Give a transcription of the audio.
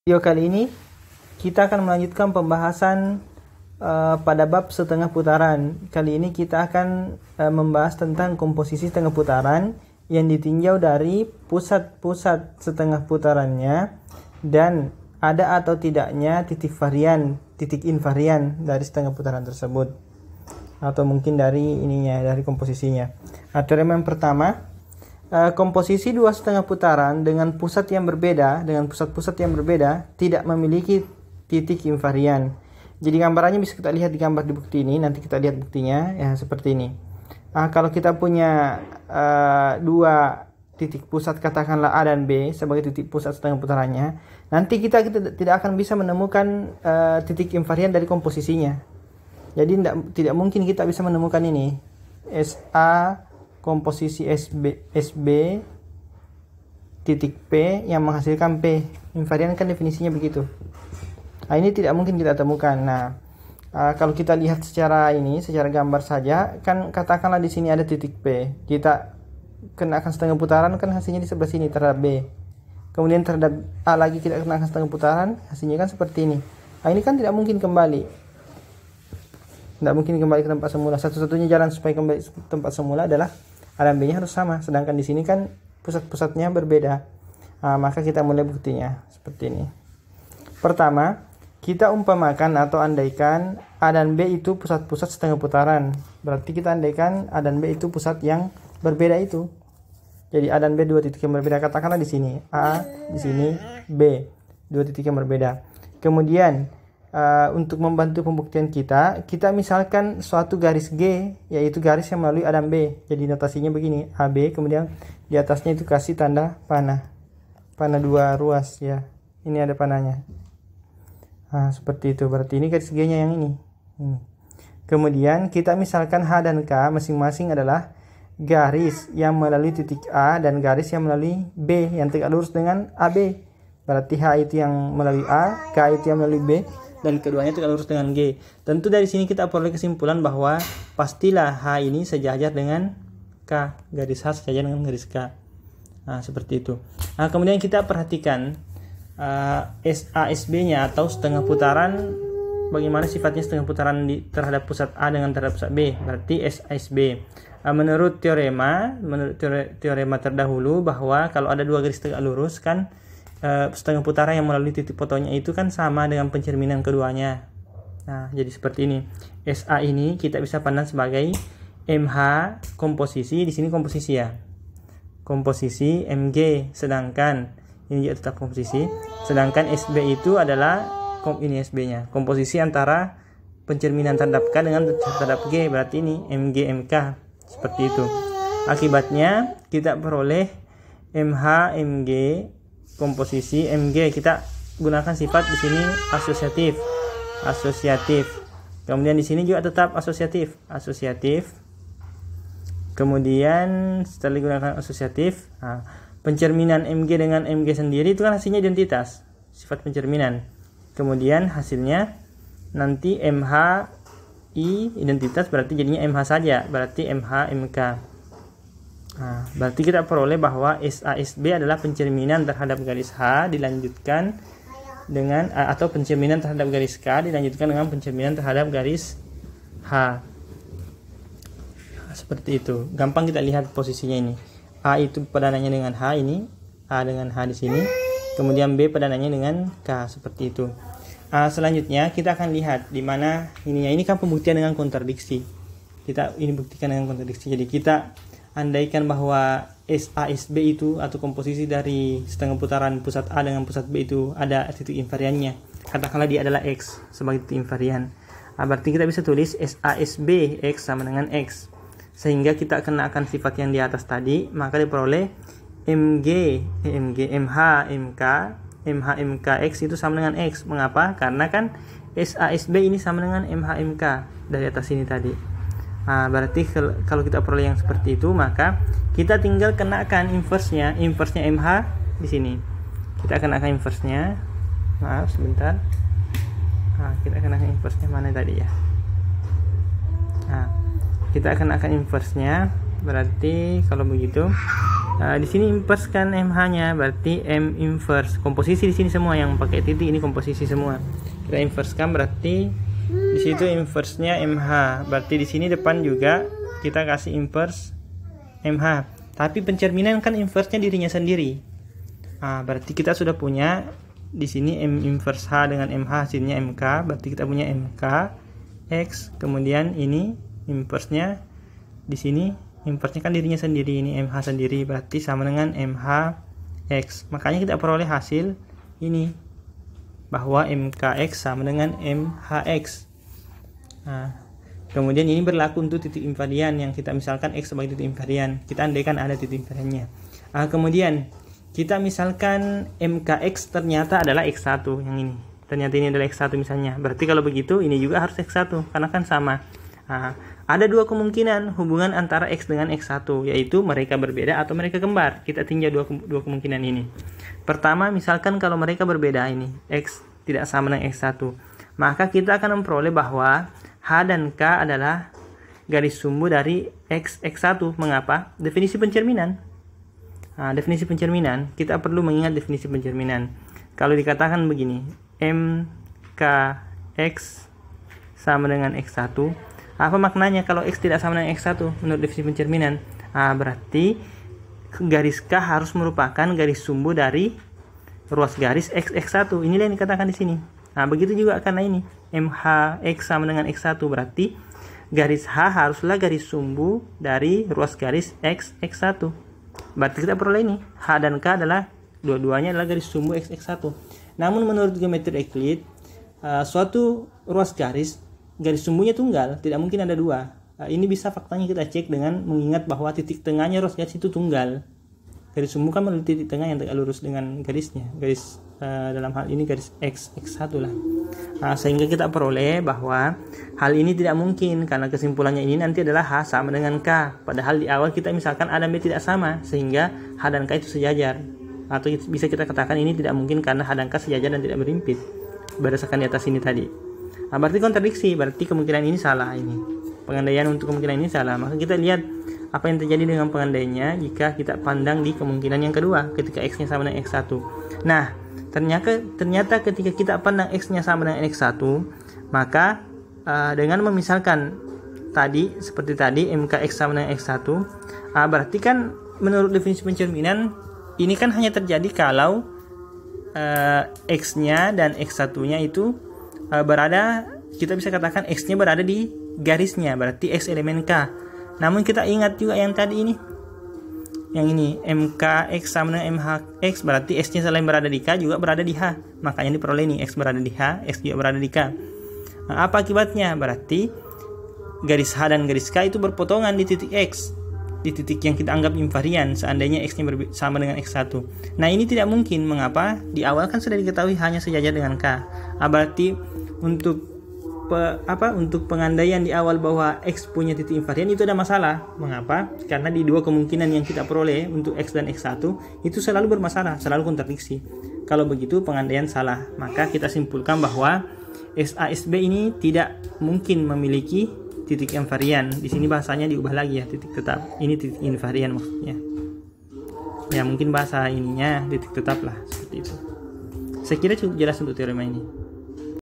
Video kali ini kita akan melanjutkan pembahasan pada bab setengah putaran. Kali ini kita akan membahas tentang komposisi setengah putaran yang ditinjau dari pusat-pusat setengah putarannya dan ada atau tidaknya titik invarian dari setengah putaran tersebut, atau mungkin dari dari komposisinya. Teorema yang pertama, komposisi dua setengah putaran dengan pusat yang berbeda, dengan pusat-pusat yang berbeda tidak memiliki titik invarian. Jadi gambarannya bisa kita lihat di gambar di bukti ini. Nanti kita lihat buktinya ya seperti ini. Kalau kita punya dua titik pusat, katakanlah A dan B sebagai titik pusat setengah putarannya, nanti kita tidak akan bisa menemukan titik invarian dari komposisinya. Jadi tidak mungkin kita bisa menemukan ini SA komposisi SB titik P yang menghasilkan P. Invarian kan definisinya begitu. Ini tidak mungkin kita temukan. Kalau kita lihat secara gambar saja, kan katakanlah di sini ada titik P. Kita kenakan setengah putaran, kan hasilnya di sebelah sini terhadap B. Kemudian terhadap A lagi kita kenakan setengah putaran, hasilnya kan seperti ini. Ini kan tidak mungkin kembali. Tidak mungkin kembali ke tempat semula. Satu-satunya jalan supaya kembali ke tempat semula adalah A dan B-nya harus sama. Sedangkan di sini kan pusat-pusatnya berbeda. Maka kita mulai buktinya seperti ini. Pertama, kita umpamakan atau andaikan A dan B itu pusat-pusat setengah putaran. Berarti kita andaikan A dan B itu pusat yang berbeda itu. Jadi A dan B dua titik yang berbeda. Katakanlah di sini A, di sini B, dua titik yang berbeda. Kemudian untuk membantu pembuktian kita misalkan suatu garis G, yaitu garis yang melalui A dan B. Jadi notasinya begini, AB, kemudian di atasnya itu kasih tanda panah dua ruas ya. Ini ada panahnya. Seperti itu. Berarti ini garis G-nya yang ini. Kemudian kita misalkan H dan K masing-masing adalah garis yang melalui titik A dan garis yang melalui B yang tegak lurus dengan AB. Berarti H itu yang melalui A, K itu yang melalui B, dan keduanya tegak lurus dengan G. Tentu dari sini kita peroleh kesimpulan bahwa pastilah H ini sejajar dengan K, garis H sejajar dengan garis K. Seperti itu. Kemudian kita perhatikan SASB-nya atau setengah putaran, bagaimana sifatnya setengah putaran terhadap pusat A dengan terhadap pusat B. Berarti SASB. Menurut teorema terdahulu bahwa kalau ada dua garis tegak lurus kan setengah putaran yang melalui titik fotonya itu kan sama dengan pencerminan keduanya. Jadi seperti ini. SA ini kita bisa pandang sebagai MH komposisi, di sini komposisi ya. Komposisi MG, sedangkan ini juga tetap komposisi. Sedangkan SB itu adalah ini SB-nya, komposisi antara pencerminan terhadap K dengan terhadap G. Berarti ini MG MK, seperti itu. Akibatnya kita peroleh MH MG komposisi MG, kita gunakan sifat di sini asosiatif. Kemudian di sini juga tetap asosiatif. Kemudian setelah digunakan asosiatif, pencerminan MG dengan MG sendiri itu kan hasilnya identitas, sifat pencerminan. Kemudian hasilnya nanti MH I identitas, berarti jadinya MH saja, berarti MH MK. Berarti kita peroleh bahwa SASB adalah pencerminan terhadap garis H dilanjutkan dengan atau pencerminan terhadap garis K dilanjutkan dengan pencerminan terhadap garis H. Seperti itu. Gampang kita lihat posisinya ini. A itu padanannya dengan H, ini A dengan H di sini. Kemudian B padanannya dengan K, seperti itu. Selanjutnya kita akan lihat di mana ini kan pembuktian dengan kontradiksi. Kita ini buktikan dengan kontradiksi. Jadi kita andaikan bahwa SASB itu atau komposisi dari setengah putaran pusat A dengan pusat B itu ada titik invariannya. Katakanlah dia adalah X sebagai titik invarian. Berarti kita bisa tulis SASB X sama dengan X. Sehingga kita kenakan sifat yang di atas tadi, maka diperoleh MH MK X itu sama dengan X. Mengapa? Karena kan SASB ini sama dengan MH MK dari atas ini tadi. Berarti kalau kita peroleh yang seperti itu, maka kita tinggal kenakan inverse-nya MH di sini. Kita kenakan inverse-nya. Maaf sebentar. Kita kenakan inverse-nya mana tadi ya? Kita kenakan inverse-nya. Berarti kalau begitu Di sini inverse kan MH-nya, berarti M inverse. Komposisi di sini semua yang pakai titik ini komposisi semua. Kita inverse kan berarti di situ inverse-nya MH. Berarti di sini depan juga kita kasih inverse MH. Tapi pencerminan kan inverse-nya dirinya sendiri. Berarti kita sudah punya di sini M inverse H dengan MH hasilnya MK. Berarti kita punya MK X. Kemudian ini inverse-nya di sini. Inverse-nya kan dirinya sendiri, ini MH sendiri, berarti sama dengan MH X. Makanya kita peroleh hasil ini, bahwa MKX sama dengan MHX. Kemudian ini berlaku untuk titik invarian yang kita misalkan X sebagai titik invarian. Kita andaikan ada titik invariannya. Kemudian kita misalkan MKX ternyata adalah X1 yang ini. Ternyata ini adalah X1 misalnya. Berarti kalau begitu ini juga harus X1 karena kan sama. Ada dua kemungkinan hubungan antara X dengan X1, yaitu mereka berbeda atau mereka kembar. Kita tinjau dua kemungkinan ini. Pertama, misalkan kalau mereka berbeda ini, X tidak sama dengan X1, maka kita akan memperoleh bahwa H dan K adalah garis sumbu dari X1. Mengapa? Definisi pencerminan. Definisi pencerminan, kita perlu mengingat definisi pencerminan. Kalau dikatakan begini, MKX sama dengan X1, apa maknanya kalau X tidak sama dengan X1 menurut definisi pencerminan? Berarti garis K harus merupakan garis sumbu dari ruas garis X1. Inilah yang dikatakan di sini. Begitu juga karena ini MHX sama dengan X1, berarti garis H haruslah garis sumbu dari ruas garis X1. Berarti kita peroleh ini H dan K adalah dua-duanya adalah garis sumbu X1. Namun menurut geometri Euclid, suatu ruas garis sumbunya tunggal, tidak mungkin ada dua. Ini bisa faktanya kita cek dengan mengingat bahwa titik tengahnya ruas garis itu tunggal. Garis sumbu kan melalui titik tengah yang tegak lurus dengan garisnya. Garis dalam hal ini garis X1 lah. Sehingga kita peroleh bahwa hal ini tidak mungkin karena kesimpulannya ini nanti adalah H sama dengan K. Padahal di awal kita misalkan A dan B tidak sama, sehingga H dan K itu sejajar. Atau bisa kita katakan ini tidak mungkin karena H dan K sejajar dan tidak berimpit berdasarkan di atas ini tadi. Berarti kontradiksi, berarti kemungkinan ini salah ini. Pengandaian untuk kemungkinan ini salah. Maka kita lihat apa yang terjadi dengan pengandaiannya jika kita pandang di kemungkinan yang kedua ketika X-nya sama dengan X1. Nah, ternyata ketika kita pandang X-nya sama dengan X1, maka dengan memisalkan tadi seperti tadi MKX sama dengan X1, berarti kan menurut definisi pencerminan ini kan hanya terjadi kalau X-nya dan X1-nya itu berada, kita bisa katakan X-nya berada di garisnya, berarti X elemen K. Namun kita ingat juga yang tadi ini, yang ini MKX sama dengan MHX, berarti X-nya selain berada di K juga berada di H. Makanya diperoleh nih X berada di H, X juga berada di K. Apa akibatnya? Berarti garis H dan garis K itu berpotongan di titik X, di titik yang kita anggap invarian seandainya X-nya sama dengan X1. Nah, ini tidak mungkin. Mengapa? Di awal kan sudah diketahui hanya sejajar dengan K. Berarti untuk pengandaian di awal bahwa X punya titik invarian itu ada masalah. Mengapa? Karena di dua kemungkinan yang kita peroleh untuk X dan X1 itu selalu bermasalah, selalu kontradiksi. Kalau begitu pengandaian salah, maka kita simpulkan bahwa SASB ini tidak mungkin memiliki titik invarian. Di sini bahasanya diubah lagi ya, titik tetap. Ini titik invarian maksudnya. Ya mungkin bahasa ininya titik tetap lah, seperti itu. Saya kira cukup jelas untuk teorema ini.